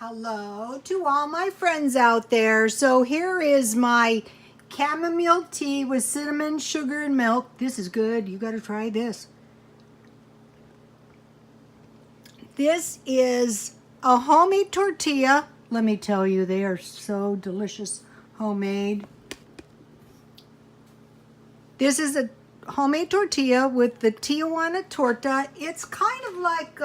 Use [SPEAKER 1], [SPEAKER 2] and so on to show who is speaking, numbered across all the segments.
[SPEAKER 1] Hello to all my friends out there. So here is my chamomile tea with cinnamon, sugar, and milk. This is good. You got to try this. This is a homemade tortilla. Let me tell you, they are so delicious, homemade. This is a homemade tortilla with the Tijuana torta. It's kind of like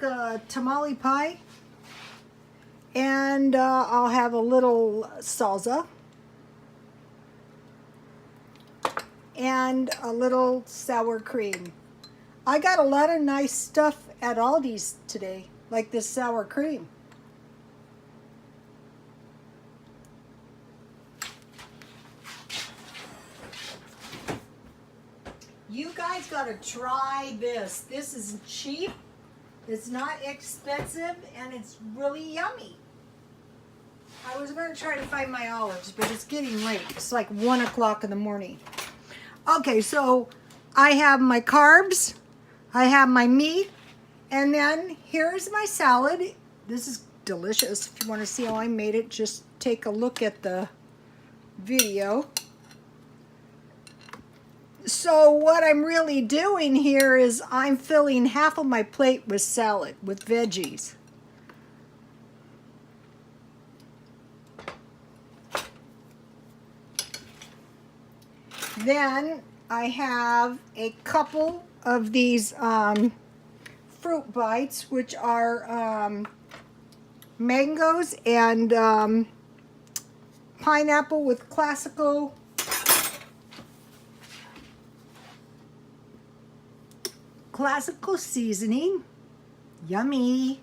[SPEAKER 1] a tamale pie. And I'll have a little salsa and a little sour cream. I got a lot of nice stuff at Aldi's today, like this sour cream. You guys got to try this. This is cheap, it's not expensive, and it's really yummy. I was going to try to find my olives, but it's getting late. It's like 1 o'clock in the morning. Okay, so I have my carbs, I have my meat, and then here's my salad. This is delicious. If you want to see how I made it, just take a look at the video. So what I'm really doing here is I'm filling half of my plate with salad, with veggies. Then I have a couple of these fruit bites, which are mangoes and pineapple with classical seasoning. Yummy.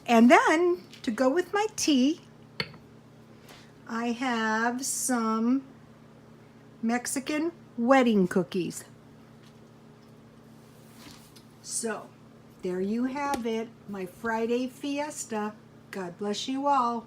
[SPEAKER 1] And then to go with my tea, I have some Mexican wedding cookies. So there you have it, my Friday fiesta. God bless you all.